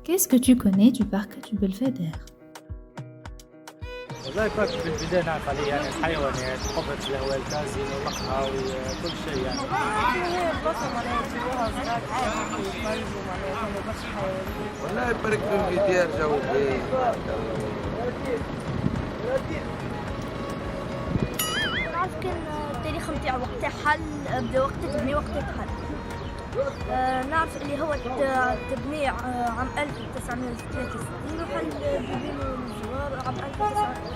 Qu'est-ce que tu connais du parc du Belvédère? والله بارك في البداية نعرف عليه يعني الحيوانات، قبة الهواء، الكازينو، المقهى وكل شيء يعني. هي البصمة معناها يجيبوها صغار عادي يتفرجوا معناها فما برشا حيوانات. والله يبارك في الفيديار جو باهي. نعرف كان التاريخ نتاعو وقتها حل بدا وقت تبني وقت تحل. نعرف اللي هو تبني عام 1963 وحل بيبينو الجوار عام 1966.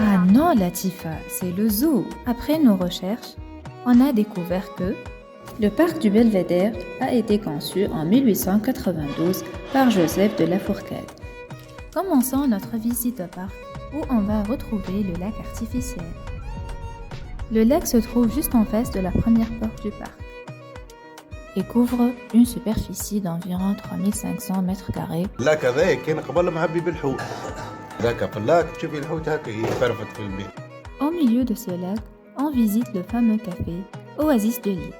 Ah non, Latifa, c'est le zoo. Après nos recherches, on a découvert que le parc du Belvédère a été conçu en 1892 par Joseph de Lafourcade. Commençons notre visite au parc où on va retrouver le lac artificiel. Le lac se trouve juste en face de la première porte du parc et couvre une superficie d'environ 3500 mètres carrés. اللاك هذايا كان قبل معبي بالحوت. ذاك في اللاك تشوفي الحوت هكا يفرفط في الماء. Au milieu de ce lac, on visite le fameux café Oasis de Lille,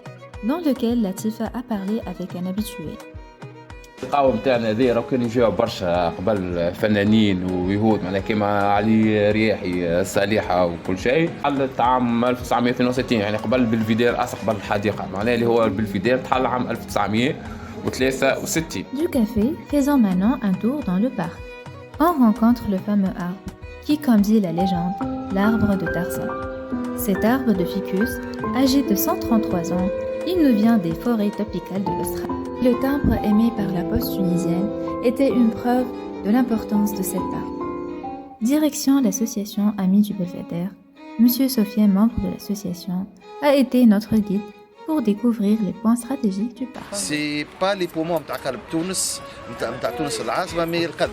dans lequel Latifa a parlé avec un habitué. القهوة نتاعنا هذه راه كانوا يجيو برشا قبل فنانين ويهود معناها كيما علي رياحي الصالحة وكل شيء. حلت عام 1962 يعني قبل بلفيدير قبل الحديقة معناها اللي هو بلفيدير تحل عام 1963. Du café, faisons maintenant un tour dans le parc. On rencontre le fameux arbre, qui comme dit la légende, l'arbre de Tarzan. Cet arbre de ficus, âgé de 133 ans, il nous vient des forêts tropicales de l'Australie. Le timbre émis par la poste tunisienne était une preuve de l'importance de cet arbre. Direction l'association Amis du Belvédère, Monsieur Sofiane, membre de l'association, a été notre guide pour découvrir les points stratégiques du parc. C'est pas les poumons نتاع قلب تونس نتاع تونس العاصمة مي القلب.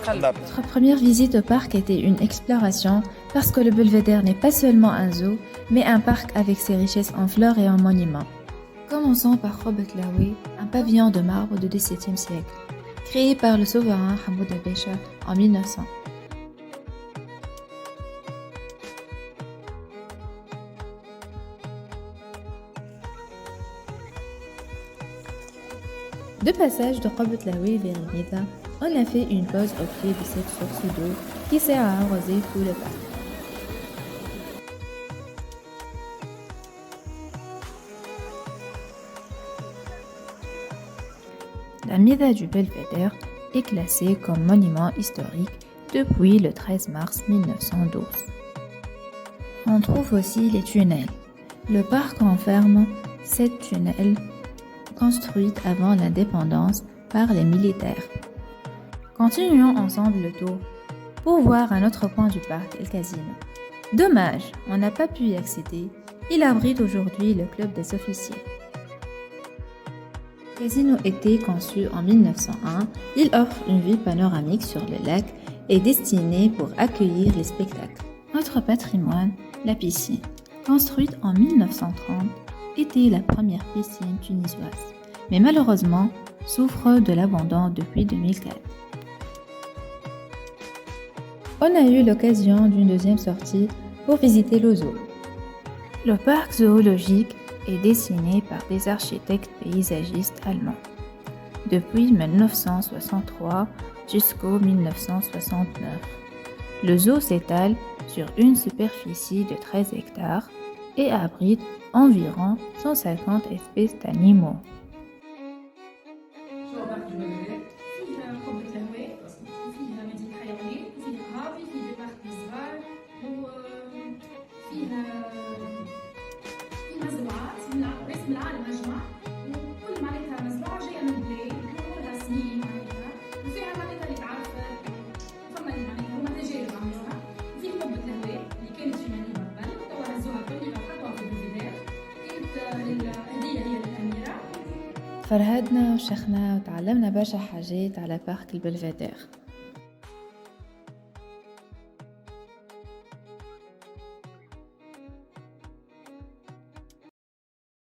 Notre première visite au parc était une exploration parce que le Belvédère n'est pas seulement un zoo, mais un parc avec ses richesses en fleurs et en monuments. Commençons par Khobet Laoui, un pavillon de marbre du XVIIe siècle, créé par le souverain Hamoud Abecha en 1900. De passage de Khobet Laoui vers Mida, on a fait une pause au pied de cette source d'eau qui sert à arroser tout le parc. La Mida du Belvédère est classée comme monument historique depuis le 13 mars 1912. On trouve aussi les tunnels. Le parc renferme 7 tunnels construits avant l'indépendance par les militaires. Continuons ensemble le tour pour voir un autre point du parc, le casino. Dommage, on n'a pas pu y accéder. Il abrite aujourd'hui le club des officiers. Le casino était conçu en 1901. Il offre une vue panoramique sur le lac et destiné pour accueillir les spectacles. Notre patrimoine, la piscine, construite en 1930, était la première piscine tunisoise, mais malheureusement souffre de l'abandon depuis 2004. On a eu l'occasion d'une deuxième sortie pour visiter le zoo. Le parc zoologique est dessiné par des architectes paysagistes allemands. Depuis 1963 jusqu'au 1969, le zoo s'étale sur une superficie de 13 hectares et abrite environ 150 espèces d'animaux. فرهدنا وشخنا وتعلمنا برشا حاجات على بارك البلفادير.